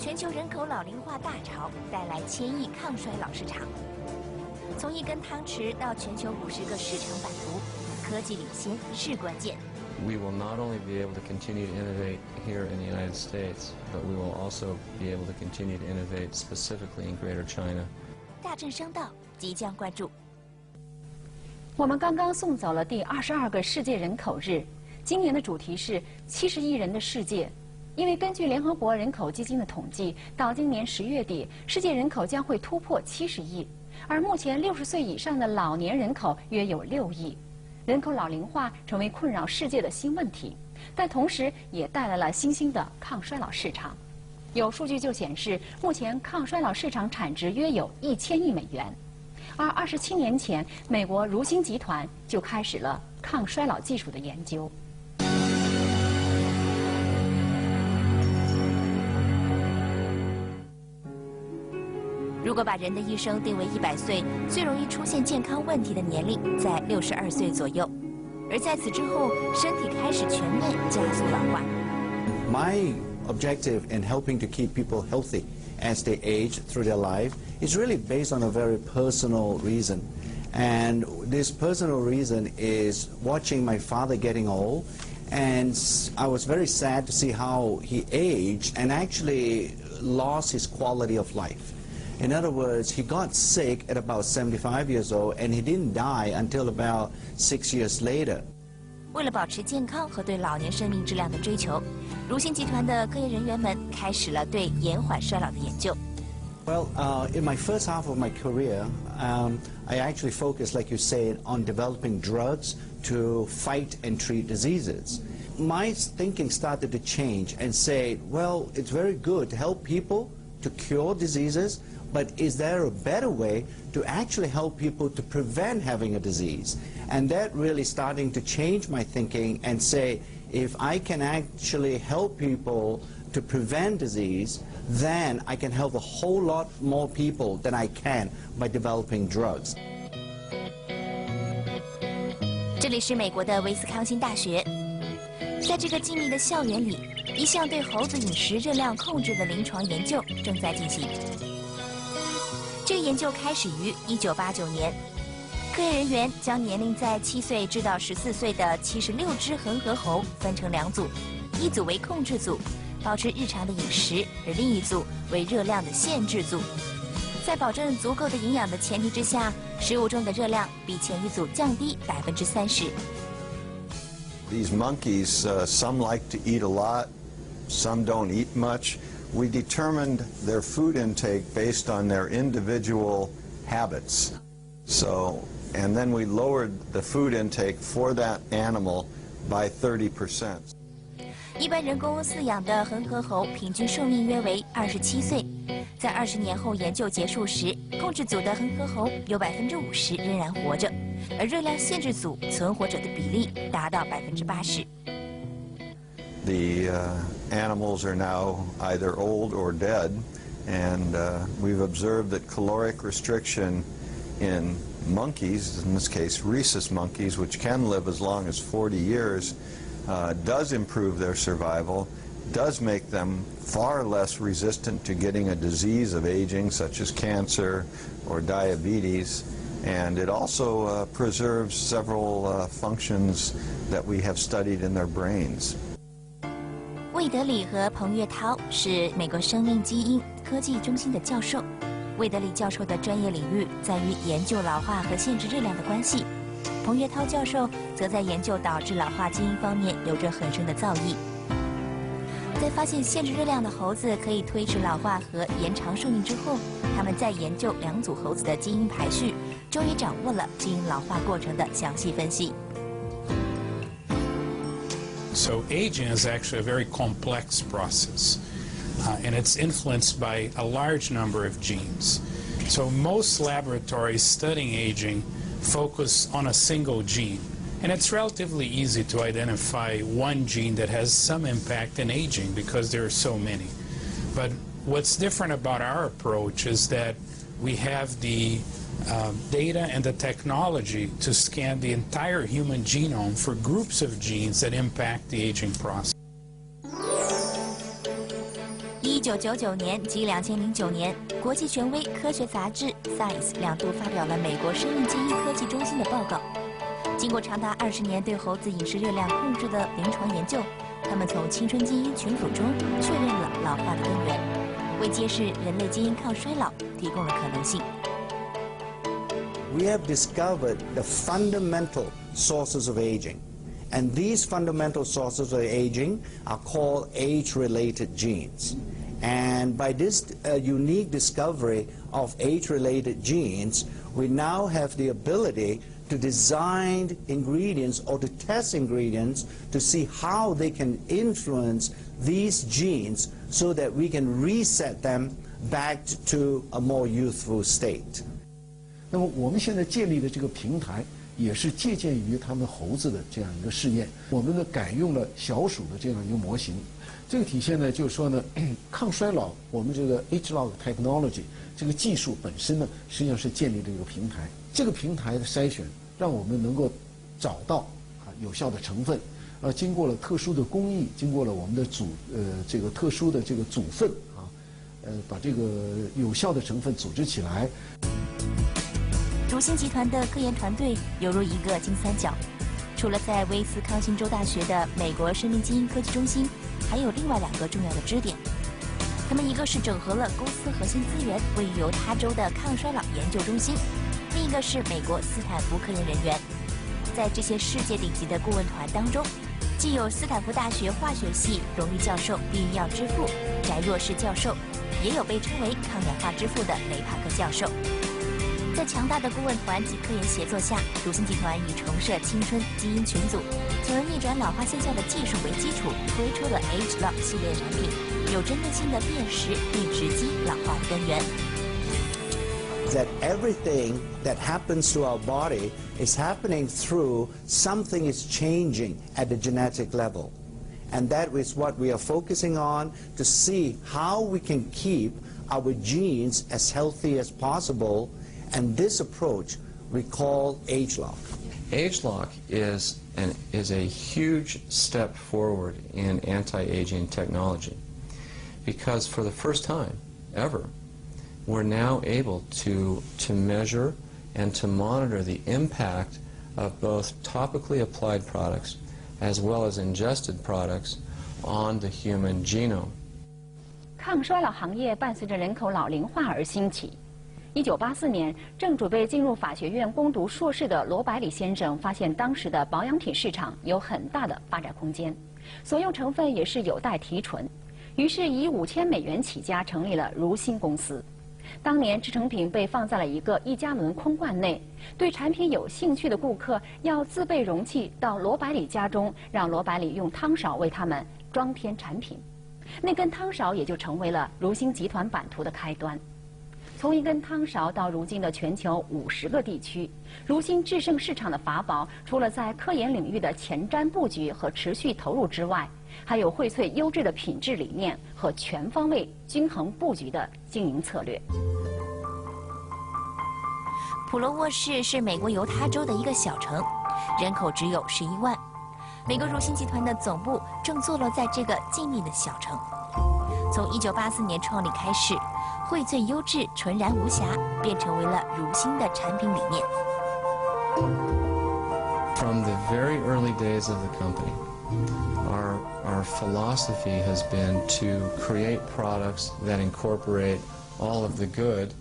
全球人口老龄化大潮带来千亿抗衰老市场。从一根汤匙到全球50个市场版图，科技领先是关键。We will not only be able to continue to innovate here in the United States, but we will also be able to continue to innovate specifically in Greater China. 大政商道即将关注。我们刚刚送走了第22个世界人口日，今年的主题是70亿人的世界。因为根据联合国人口基金的统计，到今年10月底，世界人口将会突破70亿，而目前60岁以上的老年人口约有6亿。人口老龄化成为困扰世界的新问题，但同时也带来了新兴的抗衰老市场。有数据就显示，目前抗衰老市场产值约有1000亿美元。而27年前，美国如星集团就开始了抗衰老技术的研究。如果把人的一生定为100岁，最容易出现健康问题的年龄在62岁左右，而在此之后，身体开始全面加速老化。My objective in helping to keep people healthy as they age through their life is really based on a very personal reason. And this personal reason is watching my father getting old, and I was very sad to see how he aged and actually lost his quality of life. In other words, he got sick at about 75 years old, and he didn't die until about 6 years later. 为了保持健康和对老年生命质量的追求，如星集团的科研人员们开始了对延缓衰老的研究。Well, in my first half of my career, I actually focused, like you said, on developing drugs to fight and treat diseases. My thinking started to change and say, well, it's very good to help people to cure diseases, but is there a better way to actually help people to prevent having a disease? And that really starting to change my thinking and say, if I can actually help people to prevent disease, then I can help a whole lot more people than I can by developing drugs. 这里是美国的威斯康星大学，在这个静谧的校园里，一项对猴子饮食热量控制的临床研究正在进行。这个研究开始于1989年，科研人员将年龄在7岁至到14岁的76只恒河猴分成2组，一组为控制组，保持日常的饮食，而另一组为热量的限制组。在保证足够的营养的前提之下，食物中的热量比前一组降低30%。These monkeys, some like to eat a lot, some don't eat much. We determined their food intake based on their individual habits. So, and then we lowered the food intake for that animal by 30%. 一般人工饲养的恒河猴平均寿命约为27岁，在20年后研究结束时，控制组的恒河猴有50%仍然活着，而热量限制组存活者的比例达到80%。The animals are now either old or dead, and we've observed that caloric restriction in monkeys, in this case rhesus monkeys, which can live as long as 40 years, does improve their survival, does make them far less resistant to getting a disease of aging such as cancer or diabetes, and it also preserves several functions that we have studied in their brains. 魏德里和彭岳涛是美国生命基因科技中心的教授。魏德里教授的专业领域在于研究老化和限制热量的关系，彭岳涛教授则在研究导致老化基因方面有着很深的造诣。在发现限制热量的猴子可以推迟老化和延长寿命之后，他们在研究2组猴子的基因排序，终于掌握了基因老化过程的详细分析。So aging is actually a very complex process, and it's influenced by a large number of genes. So most laboratories studying aging focus on a single gene, and it's relatively easy to identify one gene that has some impact in aging because there are so many. But what's different about our approach is that we have the data and the technology to scan the entire human genome for groups of genes that impact the aging process. 1999年及2009年，国际权威科学杂志《Science》2度发表了美国生命基因科技中心的报告。经过长达20年对猴子饮食热量控制的临床研究，他们从青春基因群组中确认了老化的根源，为揭示人类基因抗衰老提供了可能性。We have discovered the fundamental sources of aging. And these fundamental sources of aging are called age-related genes. And by this unique discovery of age-related genes, we now have the ability to design ingredients or to test ingredients to see how they can influence these genes so that we can reset them back to a more youthful state. 那么我们现在建立的这个平台也是借鉴于他们猴子的这样一个试验，我们呢改用了小鼠的这样一个模型。这个体现呢，就是说呢，抗衰老，我们这个 ageLOC technology 这个技术本身呢，实际上是建立了一个平台。这个平台的筛选，让我们能够找到有效的成分，经过了特殊的工艺，经过了我们的这个特殊的这个组分把这个有效的成分组织起来。如新集团的科研团队犹如一个金三角，除了在威斯康星州大学的美国生命基因科技中心，还有另外2个重要的支点。他们一个是整合了公司核心资源位于犹他州的抗衰老研究中心，另一个是美国斯坦福科研人员。在这些世界顶级的顾问团当中，既有斯坦福大学化学系荣誉教授避孕药之父翟若士教授，也有被称为抗氧化之父的雷帕克教授。在强大的顾问团及科研协作下，如新集团以重设青春基因群组，从而逆转老化现象的技术为基础，推出了 ageLOC 系列产品，有针对性的辨识并直击老化的根源。That everything that happens to our body is happening through something is changing at the genetic level. And that is what we are focusing on to see how we can keep our genes as healthy as possible. And this approach we call ageLOC. ageLOC is a huge step forward in anti-aging technology because for the first time ever, we're now able to measure and to monitor the impact of both topically applied products as well as ingested products on the human genome. 抗衰老行业伴随着人口老龄化而兴起。1984年，正准备进入法学院攻读硕士的罗百里先生发现，当时的保养品市场有很大的发展空间，所用成分也是有待提纯，于是以$5000起家，成立了如新公司。当年制成品被放在了一个1加仑空罐内，对产品有兴趣的顾客要自备容器到罗百里家中，让罗百里用汤勺为他们装填产品。那根汤勺也就成为了如新集团版图的开端。从一根汤勺到如今的全球50个地区，如新制胜市场的法宝，除了在科研领域的前瞻布局和持续投入之外，还有荟萃优质的品质理念和全方位均衡布局的经营策略。普罗沃市是美国犹他州的一个小城，人口只有11万。美国如新集团的总部正坐落在这个静谧的小城。从1984年创立开始，荟萃优质、纯然无瑕，便成为了如新的产品理念。From the very early days of the company, our philosophy has been to create products that incorporate all of the good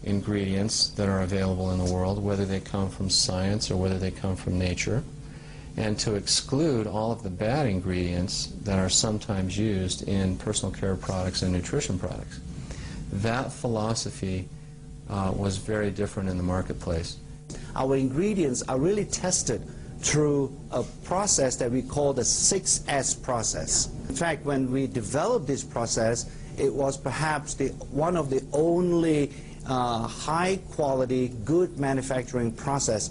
ingredients that are available in the world, whether they come from science or whether they come from nature, and to exclude all of the bad ingredients that are sometimes used in personal care products and nutrition products. That philosophy was very different in the marketplace. Our ingredients are really tested through a process that we call the 6S process. In fact, when we developed this process, it was perhaps one of the only high-quality, good manufacturing process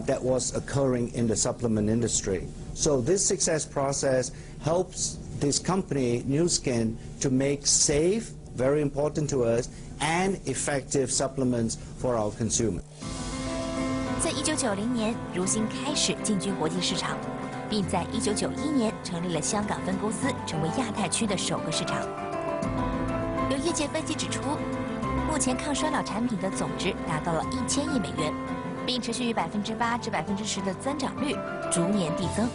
that was occurring in the supplement industry. So this 6S process helps this company, Nuskin, to make safe, very important to us, and effective supplements for our consumers. 在1990年，如新开始进军国际市场，并在1991年成立了香港分公司，成为亚太区的首个市场。业界分析指出，目前抗衰老产品的总值达到了1000亿美元，并持续于8%至10%的增长率逐年递增。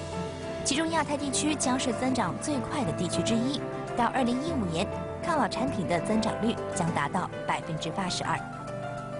其中亚太地区将是增长最快的地区之一。到2015年，抗老产品的增长率将达到82%。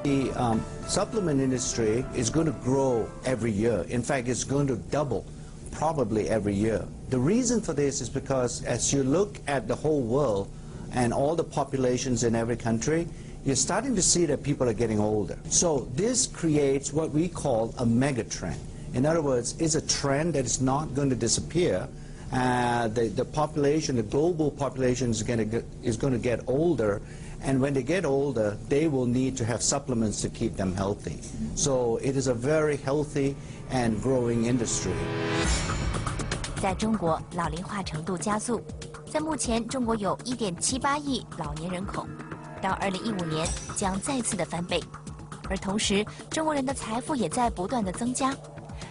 The supplement industry is going to grow every year. In fact, it's going to double probably every year. The reason for this is because as you look at the whole world and all the populations in every country, you're starting to see that people are getting older. So this creates what we call a mega trend. In other words, it's a trend that is not going to disappear. The population, the global population is going to get older, and when they get older, they will need to have supplements to keep them healthy. So it is a very healthy and growing industry. 在中国，老龄化程度加速。在目前，中国有1.78亿老年人口，到2015年将再次的翻倍。而同时，中国人的财富也在不断的增加，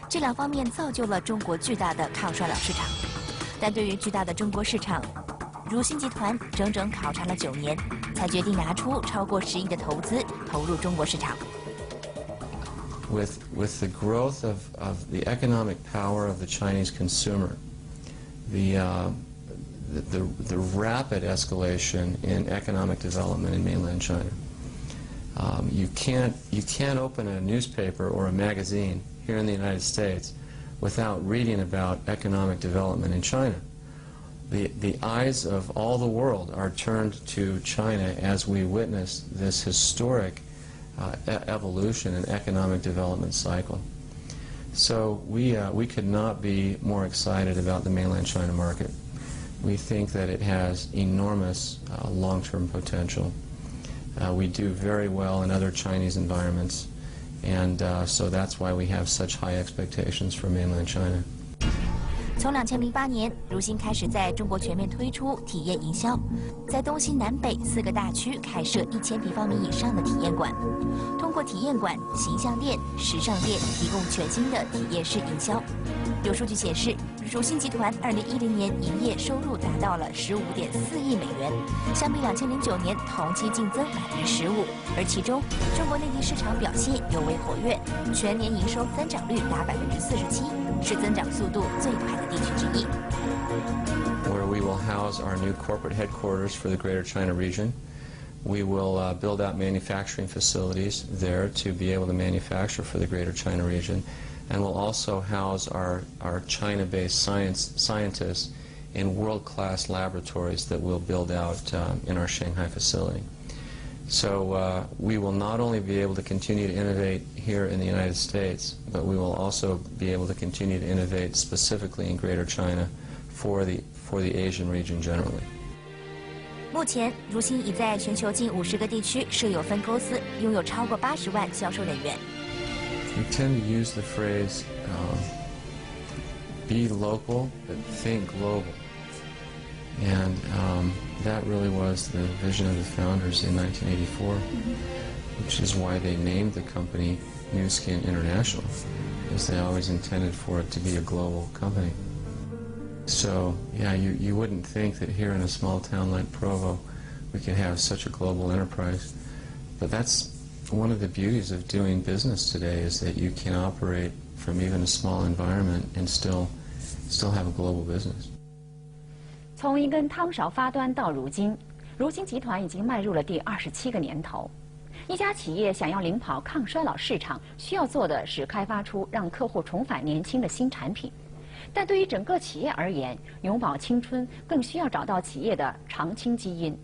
这两方面造就了中国巨大的抗衰老市场。但对于巨大的中国市场，如新集团整整考察了9年，才决定拿出超过10亿的投资投入中国市场。With the growth of the economic power of the Chinese consumer, the rapid escalation in economic development in mainland China, you can't open a newspaper or a magazine here in the United States without reading about economic development in China. The eyes of all the world are turned to China as we witness this historic evolution and economic development cycle. So we could not be more excited about the mainland China market. We think that it has enormous long-term potential. We do very well in other Chinese environments, and so that's why we have such high expectations for mainland China. 从2008年，如新开始在中国全面推出体验营销，在东西南北4个大区开设1000平方米以上的体验馆，通过体验馆、形象店、时尚店提供全新的体验式营销。有数据显示，如新集团2010年营业收入达到了15.4亿美元，相比2009年同期净增15%，而其中中国内地市场表现尤为活跃，全年营收增长率达47%，是增长速度最快的地区之一。Where we will house our new corporate headquarters for the Greater China region. We will build out manufacturing facilities there to be able to manufacture for the Greater China region, and we'll also house our China-based scientists in world-class laboratories that we'll build out in our Shanghai facility. So we will not only be able to continue to innovate here in the United States, but we will also be able to continue to innovate specifically in Greater China for the Asian region generally. 目前，如新已在全球近50个地区设有分公司，拥有超过80万销售人员。We tend to use the phrase, be local, but think global. And that really was the vision of the founders in 1984, which is why they named the company Nuskin International, because they always intended for it to be a global company. So, yeah, you wouldn't think that here in a small town like Provo we could have such a global enterprise. But that's one of the beauties of doing business today, is that you can operate from even a small environment and still have a global business. 从一根汤勺发端到如今，如新集团已经迈入了第27个年头。一家企业想要领跑抗衰老市场，需要做的是开发出让客户重返年轻的新产品。但对于整个企业而言，永葆青春更需要找到企业的长青基因。